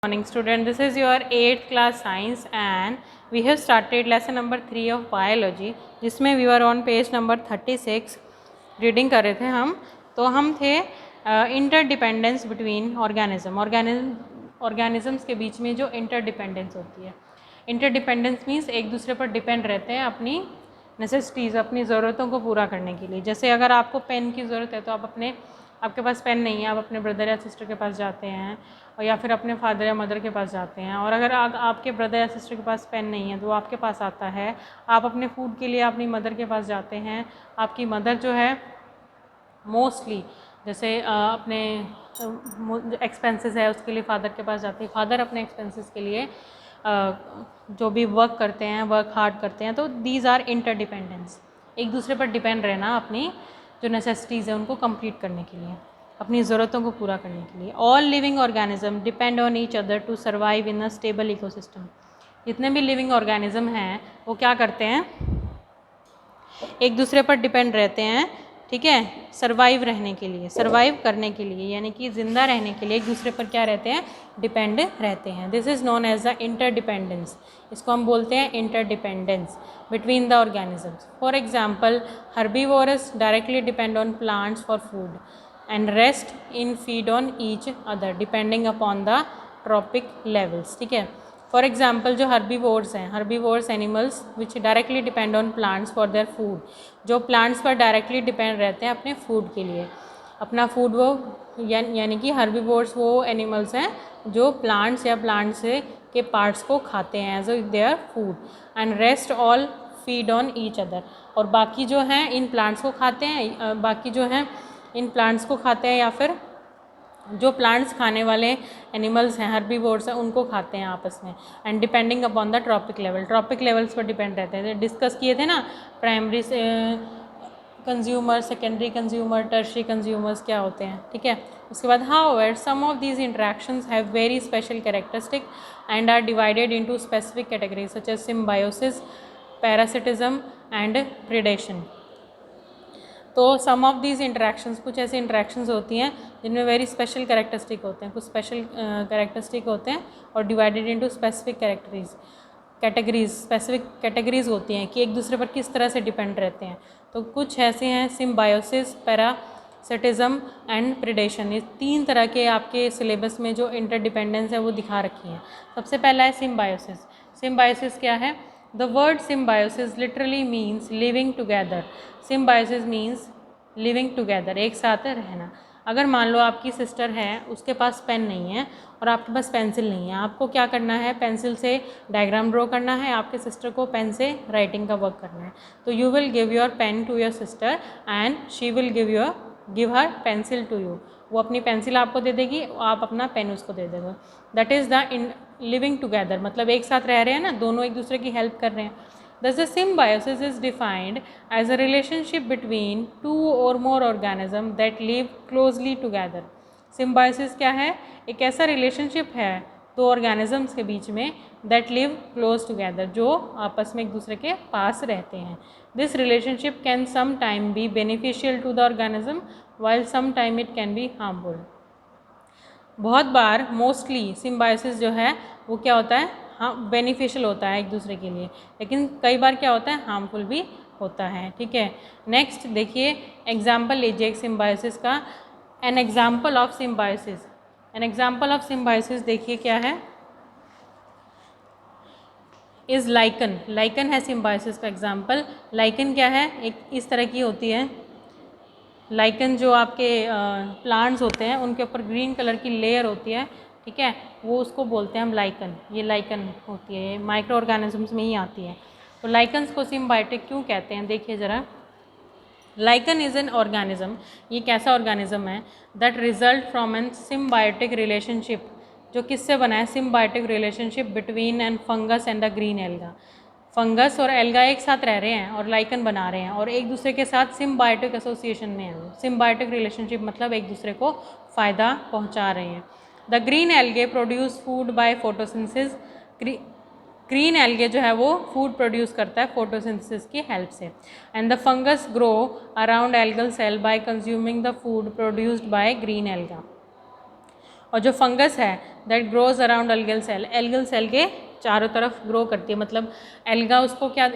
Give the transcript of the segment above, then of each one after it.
Morning student, this is your 8th class science and we have started lesson number 3 of biology जिसमें we were on page number 36 reading कर रहे थे हम। तो हम थे इंटरडिपेंडेंस बिटवीन ऑर्गेनिजम्स के बीच में जो इंटरडिपेंडेंस होती है। इंटरडिपेंडेंस मीन्स एक दूसरे पर डिपेंड रहते हैं अपनी नेसेसिटीज़, अपनी ज़रूरतों को पूरा करने के लिए। जैसे अगर आपको पेन की ज़रूरत है तो आपके पास पेन नहीं है, आप अपने ब्रदर या सिस्टर के पास जाते हैं, और या फिर अपने फादर या मदर के पास जाते हैं। और अगर आपके ब्रदर या सिस्टर के पास पेन नहीं है तो वो आपके पास आता है। आप अपने फूड के लिए अपनी मदर के पास जाते हैं। आपकी मदर जो है मोस्टली जैसे अपने एक्सपेंसेस है उसके लिए फादर के पास जाते हैं। फादर अपने एक्सपेंसेस के लिए जो भी वर्क करते हैं, वर्क हार्ड करते हैं। तो दीज आर इंटरडिपेंडेंस, एक दूसरे पर डिपेंड रहना अपनी जो नेसेसिटीज़ है उनको कंप्लीट करने के लिए, अपनी ज़रूरतों को पूरा करने के लिए। All living organism depend on each other to survive in a stable ecosystem. जितने भी लिविंग ऑर्गेनिज्म हैं वो क्या करते हैं, एक दूसरे पर डिपेंड रहते हैं, ठीक है, सर्वाइव रहने के लिए, सर्वाइव करने के लिए, यानी कि ज़िंदा रहने के लिए एक दूसरे पर क्या रहते हैं, डिपेंड रहते हैं। This is known as the interdependence. इसको हम बोलते हैं interdependence between the organisms. For example, herbivorous directly depend on plants for food and rest in feed on each other depending upon the trophic levels. ठीक है, for example जो herbivores हैं, herbivores animals which directly depend on plants for their food, जो plants पर directly depend रहते हैं अपने food के लिए। अपना फूड वो यानी कि हर्बीवोर्स वो एनिमल्स हैं जो प्लांट्स या प्लांट्स के पार्ट्स को खाते हैं as their food, and rest all feed on each other. और बाकी जो हैं इन प्लांट्स को खाते हैं, बाकी जो हैं इन प्लांट्स को खाते हैं, या फिर जो प्लांट्स खाने वाले एनिमल्स हैं, हर्बीवोर्स हैं, उनको खाते हैं आपस में। And depending upon the trophic level, trophic levels पर डिपेंड रहते हैं। डिस्कस किए थे ना, primary consumer, secondary consumer, tertiary consumers क्या होते हैं। ठीक है, उसके बाद however some of these interactions have very special characteristic and are divided into specific categories such as symbiosis, parasitism and predation. तो सम ऑफ दीज इंटरेक्शंस, कुछ ऐसे इंटरेक्शंस होती हैं जिनमें वेरी स्पेशल कैरेक्टरिस्टिक होते हैं, कुछ स्पेशल कैरेक्टरिस्टिक होते हैं और divided into specific categories, specific categories होती हैं कि एक दूसरे पर किस तरह से डिपेंड रहते हैं। तो कुछ ऐसे हैं सिम्बायोसिस, पैरासिटिज्म एंड प्रीडेशन। ये तीन तरह के आपके सिलेबस में जो इंटरडिपेंडेंस है वो दिखा रखी हैं। सबसे पहला है सिम्बायोसिस। सिम्बायोसिस क्या है? The word symbiosis literally means living together. Symbiosis means living together, एक साथ रहना। अगर मान लो आपकी सिस्टर है, उसके पास पेन नहीं है और आपके पास पेंसिल नहीं है, आपको क्या करना है, पेंसिल से डायग्राम ड्रॉ करना है, आपके सिस्टर को पेन से राइटिंग का वर्क करना है। तो you will give your pen to your sister and she will give her pencil to you. वो अपनी पेंसिल आपको दे देगी, आप अपना पेन उसको दे देगा। That is the living together, मतलब एक साथ रह रहे हैं ना, दोनों एक दूसरे की हेल्प कर रहे हैं। Thus the symbiosis is defined as a relationship between two or more organisms that live closely together. Symbiosis क्या है? एक ऐसा रिलेशनशिप है दो ऑर्गेनिजम्स के बीच में that live close together, जो आपस में एक दूसरे के पास रहते हैं। This relationship can sometime be beneficial to the organism while sometime it can be harmful. बहुत बार मोस्टली सिम्बायोसिस जो है वो क्या होता है, हाँ, बेनिफिशियल होता है एक दूसरे के लिए, लेकिन कई बार क्या होता है, हार्मफुल भी होता है। ठीक है, नेक्स्ट देखिए, एग्जाम्पल लीजिए एक सिम्बायोसिस का। N example of symbiosis, N example of symbiosis देखिए क्या है, इज़ लाइकन। लाइकन है सिम्बायोसिस का एग्जाम्पल। लाइकन क्या है, एक इस तरह की होती है लाइकन, जो आपके प्लांट्स होते हैं उनके ऊपर ग्रीन कलर की लेयर होती है, ठीक है, वो उसको बोलते हैं हम लाइकन। ये लाइकन होती है, ये माइक्रो ऑर्गेनिजम्स में ही आती है। तो लाइकन्स को सिम्बायोटिक क्यों कहते हैं, देखिए ज़रा। लाइकन इज़ एन ऑर्गेनिज्म, ये कैसा ऑर्गेनिज्म है, that result from an symbiotic relationship, जो किससे बना है, symbiotic relationship between an fungus and the green alga. Fungus और एल्गा एक साथ रह रहे हैं और लाइकन बना रहे हैं और एक दूसरे के साथ सिम्बायोटिक एसोसिएशन में है। सिम्बायोटिक रिलेशनशिप मतलब एक दूसरे को फ़ायदा पहुंचा रहे हैं। The green algae produce food by photosynthesis. Green algae जो है वो फूड प्रोड्यूस करता है फोटोसिंथेसिस की हेल्प से। And the fungus grow around algal cell by consuming the food produced by green alga. और जो फंगस है that grows around algal cell के चारों तरफ ग्रो करती है, मतलब एल्गा उसको क्या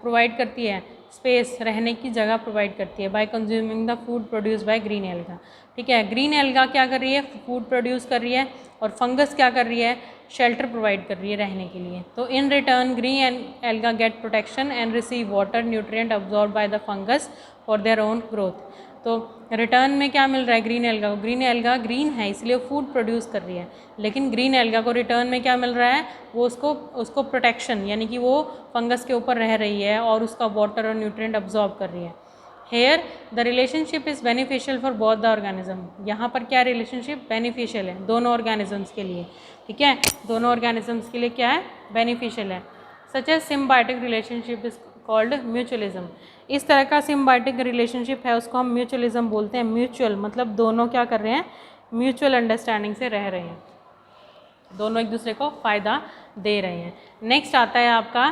प्रोवाइड करती है, स्पेस, रहने की जगह प्रोवाइड करती है bye consuming the food produce by green alga. ठीक है, ग्रीन एल्गा क्या कर रही है, फूड प्रोड्यूस कर रही है, और फंगस क्या कर रही है, शेल्टर प्रोवाइड कर रही है रहने के लिए। तो in return green alga get protection and receive water nutrient absorb by the fungus for their own growth. तो रिटर्न में क्या मिल रहा है ग्रीन एल्गा को, ग्रीन एल्गा ग्रीन है इसलिए फूड प्रोड्यूस कर रही है, लेकिन ग्रीन एल्गा को रिटर्न में क्या मिल रहा है, वो उसको प्रोटेक्शन, यानी कि वो फंगस के ऊपर रह रही है और उसका वाटर और न्यूट्रिएंट अब्जॉर्ब कर रही है। Here the relationship is beneficial for both the organism. यहाँ पर क्या रिलेशनशिप बेनिफिशियल है दोनों ऑर्गेनिजम्स के लिए। ठीक है, दोनों ऑर्गेनिजम्स के लिए क्या है, बेनिफिशियल है। Such as symbiotic relationship is called mutualism. इस तरह का सिम्बायोटिक रिलेशनशिप है उसको हम म्यूचुअलिज्म बोलते हैं। म्यूचुअल मतलब दोनों क्या कर रहे हैं, म्यूचुअल अंडरस्टैंडिंग से रह रहे हैं, दोनों एक दूसरे को फ़ायदा दे रहे हैं। नेक्स्ट आता है आपका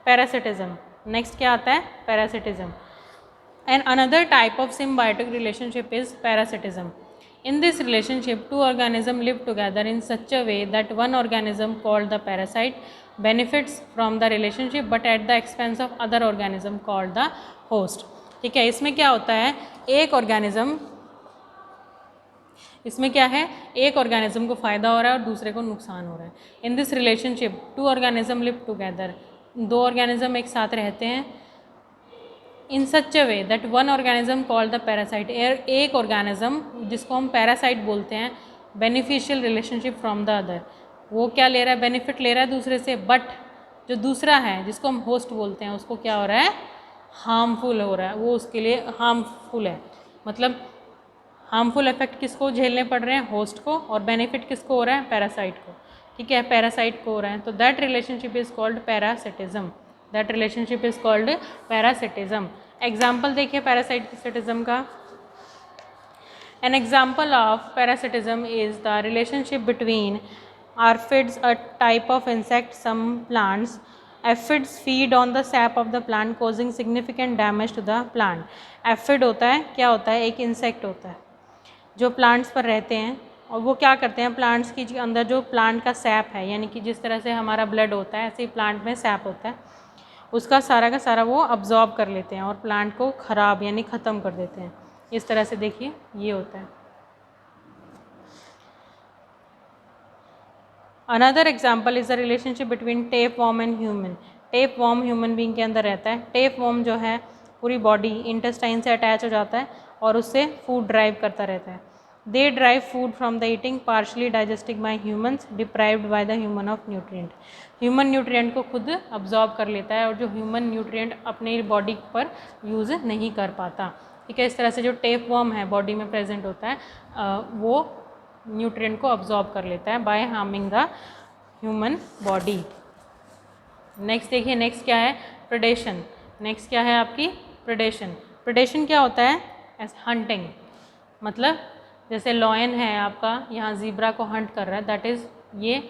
पैरासिटिज्म। नेक्स्ट क्या आता है, parasitism. And another type of symbiotic relationship is parasitism. In this relationship, two organisms live together in such a way that one organism called the parasite benefits from the relationship but at the expense of other organism called the host। ठीक है, इसमें क्या होता है, एक organism, इसमें क्या है, एक ऑर्गेनिज्म को फ़ायदा हो रहा है और दूसरे को नुकसान हो रहा है। In this relationship two organism live together, दो ऑर्गेनिज्म एक साथ रहते हैं। In such a way that one organism called the parasite, एक ऑर्गेनिज्म जिसको हम पैरासाइट बोलते हैं, beneficial relationship from the other, वो क्या ले रहा है, बेनिफिट ले रहा है दूसरे से, बट जो दूसरा है जिसको हम होस्ट बोलते हैं उसको क्या हो रहा है, हार्मफुल हो रहा है, वो उसके लिए हार्मफुल है। मतलब हार्मफुल इफेक्ट किसको झेलने पड़ रहे हैं, होस्ट को, और बेनिफिट किसको हो रहा है, पैरासाइट को। ठीक है, पैरासाइट को हो रहा है, तो that relationship is called parasitism. That relationship is called parasitism. Example देखिए पैरासिटिज्म का। N example of parasitism is the relationship between aphids, a type of insect, some plants. Aphids feed on the sap of the plant causing significant damage to the plant. Aphid होता है, क्या होता है, एक insect होता है जो plants पर रहते हैं, और वो क्या करते हैं, प्लांट्स की अंदर जो प्लांट का सैप है, यानी कि जिस तरह से हमारा ब्लड होता है ऐसे ही प्लांट में सैप होता है, उसका सारा का सारा वो अब्जॉर्ब कर लेते हैं और प्लांट को ख़राब यानी ख़त्म कर देते हैं। इस तरह से देखिए ये होता है। Another example is the relationship between tape warm and human. Tape warm human being के अंदर रहता है। टेप वॉर्म जो है पूरी बॉडी इंटेस्टाइन से अटैच हो जाता है और उससे फूड ड्राइव करता रहता है। They drive food from the eating partially digesting by humans deprived by the human of nutrient. Human nutrient को खुद अब्जॉर्ब कर लेता है और जो ह्यूमन न्यूट्रिएंट अपने बॉडी पर यूज़ नहीं कर पाता। ठीक है, इस तरह से जो टेप वॉर्म है बॉडी में प्रेजेंट होता है वो न्यूट्रिएंट को अब्जॉर्ब कर लेता है by harming the human body. Next देखिए, नेक्स्ट क्या है, प्रेडेशन। नेक्स्ट क्या है आपकी, प्रेडेशन। प्रेडेशन क्या होता है, एज हंटिंग, मतलब जैसे लॉयन है आपका यहाँ ज़ीब्रा को हंट कर रहा है, दैट इज़ ये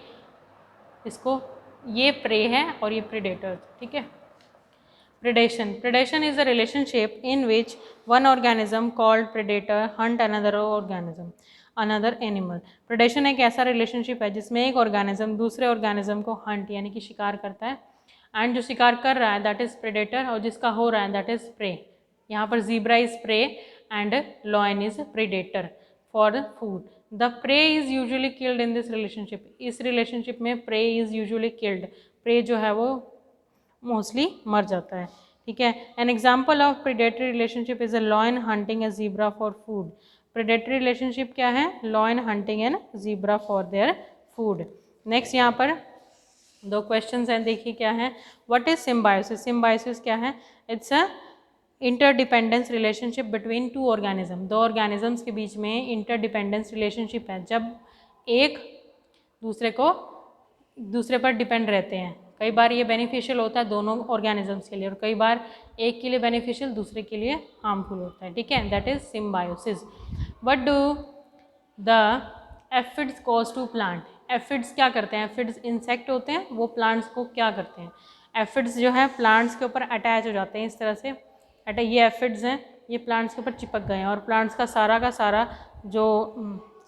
इसको, ये प्रे है और ये प्रेडेटर। ठीक है, predation. Predation is a relationship in which one organism called predator Hunt another organism another animal. Predation एक ऐसा रिलेशनशिप है जिसमें एक ऑर्गेनिज्म दूसरे ऑर्गेनिज्म को हंट यानी कि शिकार करता है, एंड जो शिकार कर रहा है दैट इज़ प्रेडेटर और जिसका हो रहा है दैट इज़ प्रे। यहाँ पर zebra is prey and lion is predator for food. The prey is usually killed in this relationship. इस रिलेशनशिप में prey is usually killed, prey जो है वो मोस्टली मर जाता है। ठीक है, an example of predatory relationship is a lion hunting a zebra for food. Predatory relationship क्या है, lion hunting an zebra for their food. Next यहाँ पर दो क्वेश्चंस हैं, देखिए क्या है। What is symbiosis. सिम्बायोसिस क्या है, it's a interdependence relationship between two organism. दो ऑर्गेनिजम्स के बीच में इंटरडिपेंडेंस रिलेशनशिप है जब एक दूसरे पर डिपेंड रहते हैं। कई बार ये बेनिफिशियल होता है दोनों ऑर्गेनिजम्स के लिए और कई बार एक के लिए बेनिफिशियल दूसरे के लिए हार्मफुल होता है। ठीक है, that is symbiosis. What do the aphids cause to plant. Aphids क्या करते हैं, एफिड्स इंसेक्ट होते हैं, वो प्लांट्स को क्या करते हैं, एफिड्स जो है प्लांट्स के ऊपर अटैच हो जाते हैं इस तरह से। ये एफिड्स हैं, ये प्लांट्स के ऊपर चिपक गए हैं और प्लांट्स का सारा जो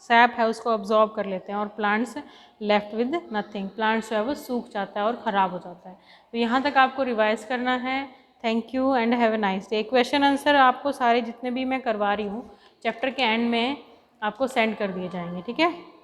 सैप है उसको अब्जॉर्ब कर लेते हैं और plants left with nothing, plants जो है वो सूख जाता है और ख़राब हो जाता है। तो यहाँ तक आपको रिवाइज करना है। Thank you and have a nice day. Question answer आपको सारे जितने भी मैं करवा रही हूँ चैप्टर के एंड में आपको सेंड कर दिए जाएंगे, ठीक है।